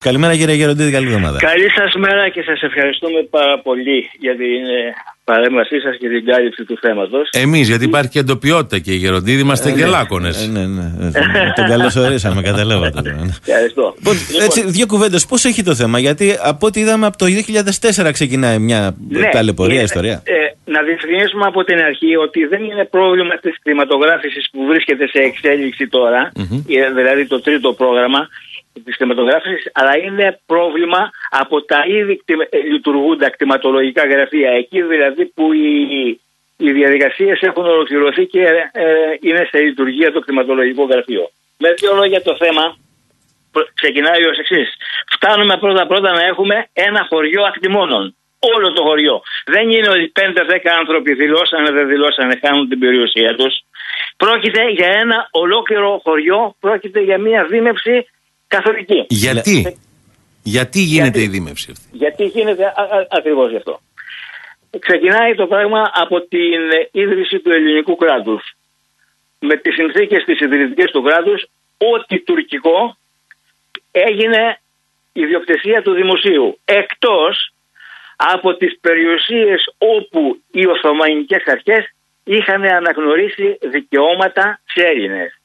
Καλημέρα κύριε Γεροντίδη, καλή εβδομάδα. Καλή σας μέρα και σας ευχαριστούμε πάρα πολύ για την παρέμβασή σας και την κάλυψη του θέματος. Εμείς, γιατί υπάρχει και εντοπιότητα και οι Γεροντίδη είμαστε και λάκωνες. Ναι. Τον καλωσορίσαμε, καταλάβατε. Ευχαριστώ. Έτσι, δύο κουβέντες. Πώς έχει το θέμα, γιατί από ό,τι είδαμε από το 2004 ξεκινάει μια ταλαιπωρία ιστορία. Να διευκρινίσουμε από την αρχή ότι δεν είναι πρόβλημα της κτηματογράφησης που βρίσκεται σε εξέλιξη τώρα, δηλαδή το τρίτο πρόγραμμα της κτηματογράφησης, αλλά είναι πρόβλημα από τα ήδη λειτουργούντα κτηματολογικά γραφεία, εκεί δηλαδή που οι διαδικασίες έχουν ολοκληρωθεί και είναι σε λειτουργία το κτηματολογικό γραφείο. Με δύο λόγια το θέμα ξεκινάει ως εξής. Φτάνουμε πρώτα να έχουμε ένα χωριό ακτιμώνων. Όλο το χωριό. Δεν είναι ότι 5-10 άνθρωποι δηλώσανε, δεν δηλώσανε, χάνουν την περιουσία τους. Πρόκειται για ένα ολόκληρο χωριό, πρόκειται για μια δίμευση καθολική. Γιατί γίνεται η δίμευση αυτή? Γιατί γίνεται ακριβώς γι' αυτό. Ξεκινάει το πράγμα από την ίδρυση του ελληνικού κράτους. Με τις συνθήκες της ιδρυτικής του κράτους, ό,τι τουρκικό έγινε ιδιοκτησία του δημοσίου. Εκτός από τις περιουσίες όπου οι Οθωμανικές αρχές είχαν αναγνωρίσει δικαιώματα σε Έλληνες.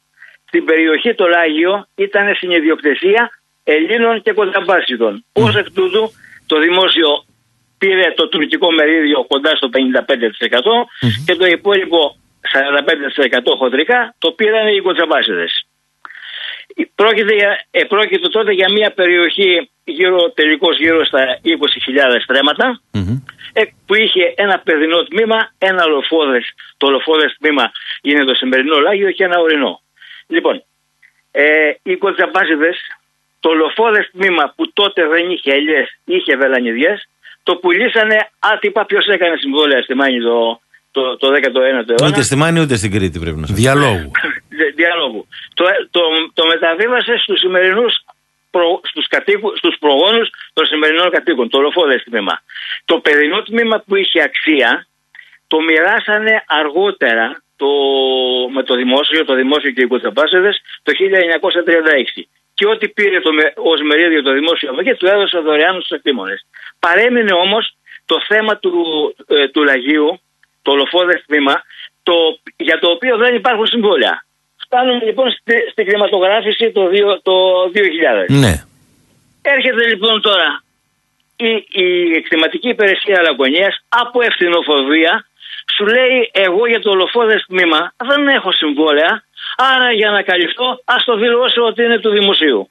Στην περιοχή το Λάγιο ήταν συνειδιοκτησία Ελλήνων και κονταμπάσιδων. Ως εκ τούτου το δημόσιο πήρε το τουρκικό μερίδιο κοντά στο 55% και το υπόλοιπο 45% χοντρικά το πήραν οι κονταμπάσιδες. Πρόκειται τότε για μια περιοχή τελικώς γύρω στα 20.000 στρέμματα, που είχε ένα παιδινό τμήμα, ένα λοφόδες. Το λοφόδες τμήμα είναι το σημερινό Λάγιο και ένα ορεινό. Λοιπόν, οι κοτσαμπάζιδες, το λοφόδες τμήμα που τότε δεν είχε ελιές, είχε βελανιδιές, το πουλήσανε άτυπα. Ποιος έκανε συμβόλαια στη Μάνη το 19ο αιώνα? Ούτε στη Μάνη ούτε στην Κρήτη πρέπει να σας πω. Διαλόγου. Το μεταβίβασε στους σημερινούς στους προγόνους των σημερινών κατοίκων, το λοφόδες τμήμα. Το παιδινό τμήμα που είχε αξία το μοιράσανε αργότερα με το δημόσιο και οι κοτσαμπάσιδες το 1936. Και ό,τι πήρε ως μερίδιο το δημόσιο και του έδωσε δωρεάν στους εκτήμονες. Παρέμεινε όμως το θέμα του Λαγίου, το λοφόδες τμήμα, για το οποίο δεν υπάρχουν συμβόλαια. Φτάνουμε λοιπόν στην κτηματογράφηση το 2000. Ναι. Έρχεται λοιπόν τώρα η κτηματική υπηρεσία Λακωνίας από ευθυνοφοβία, σου λέει εγώ για το λοφόδες τμήμα δεν έχω συμβόλαια, άρα για να καλυφθώ ας το δηλώσω ότι είναι του δημοσίου.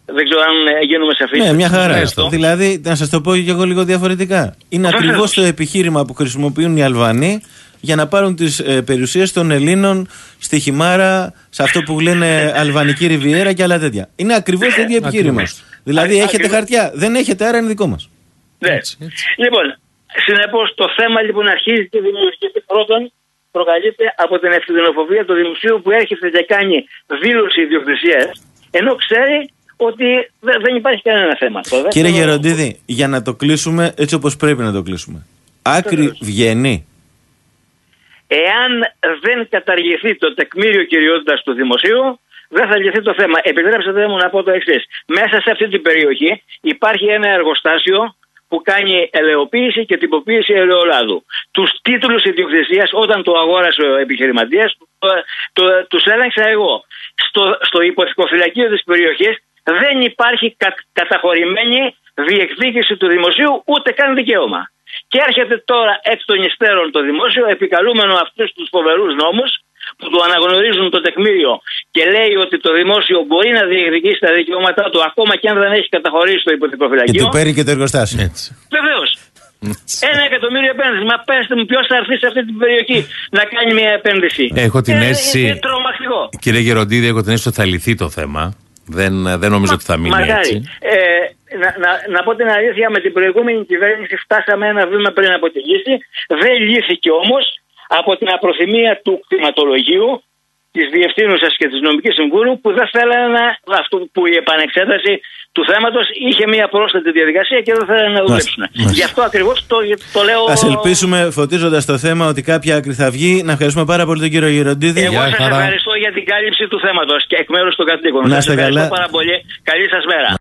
Δεν ξέρω αν γίνουμε σε αυτή. Ναι, μια χαρά. Δηλαδή, να σας το πω και εγώ λίγο διαφορετικά. Είναι ακριβώς το επιχείρημα που χρησιμοποιούν οι Αλβανοί για να πάρουν τις περιουσίες των Ελλήνων στη Χιμάρα, σε αυτό που λένε Αλβανική Ριβιέρα και άλλα τέτοια. Είναι ακριβώς το ίδιο επιχείρημα. Δηλαδή, έχετε χαρτιά. Δεν έχετε, άρα είναι δικό μας. Ναι. Λοιπόν, συνεπώς το θέμα λοιπόν αρχίζει και δημιουργείται πρώτον. Προκαλείται από την ευθυνοφοβία του δημοσίου που έρχεται και κάνει δήλωση ιδιοκτησίας, ενώ ξέρει ότι δεν υπάρχει κανένα θέμα. Κύριε Γεροντίδη, για να το κλείσουμε έτσι όπως πρέπει να το κλείσουμε. Άκρη βγαίνει. Εάν δεν καταργηθεί το τεκμήριο κυριότητας του δημοσίου, δεν θα λυθεί το θέμα. Επιτρέψτε μου να πω το εξής. Μέσα σε αυτή την περιοχή υπάρχει ένα εργοστάσιο που κάνει ελαιοποίηση και τυποποίηση ελαιολάδου. Τους τίτλους ιδιοκτησίας, όταν το αγόρασε ο επιχειρηματίας, τους έλεγξα εγώ. Στο υποθηκοφυλακείο της περιοχής δεν υπάρχει καταχωρημένη διεκδίκηση του δημοσίου, ούτε καν δικαίωμα. Και έρχεται τώρα εκ των υστέρων το δημόσιο, επικαλούμενο αυτούς τους φοβερούς νόμους που του αναγνωρίζουν το τεκμήριο και λέει ότι το δημόσιο μπορεί να διεκδικήσει τα δικαιώματά του ακόμα και αν δεν έχει καταχωρήσει το υποθηκοφυλακείο. Και του παίρνει και το εργοστάσιο. Βεβαίως. 1.000.000 επένδυση. Μα πέστε μου, ποιος θα έρθει σε αυτή την περιοχή να κάνει μια επένδυση? Έχω την αίσθηση. Είναι τρομακτικό. Κύριε Γεροντίδη, έχω την αίσθηση ότι θα λυθεί το θέμα. Δεν νομίζω ότι θα μείνει έτσι. Να πω την αλήθεια, με την προηγούμενη κυβέρνηση φτάσαμε ένα βήμα πριν από τη λύση. Δεν λύθηκε όμως από την απροθυμία του κτηματολογίου, της διευθύνουσας και της νομικής συμβούλου, που δεν θέλανε αυτό που η επανεξέταση του θέματος είχε μια πρόσθετη διαδικασία και δεν θέλανε να δουλέψουν. Γι' αυτό ακριβώς το λέω. Ας ελπίσουμε, φωτίζοντας το θέμα, ότι κάποια άκρη θα βγει. Να ευχαριστούμε πάρα πολύ τον κύριο Γεροντίδη. Εγώ σας ευχαριστώ για την κάλυψη του θέματος και εκ μέρους των κατοίκων. Να είστε καλά. Ευχαριστώ πάρα πολύ. Καλή σας μέρα.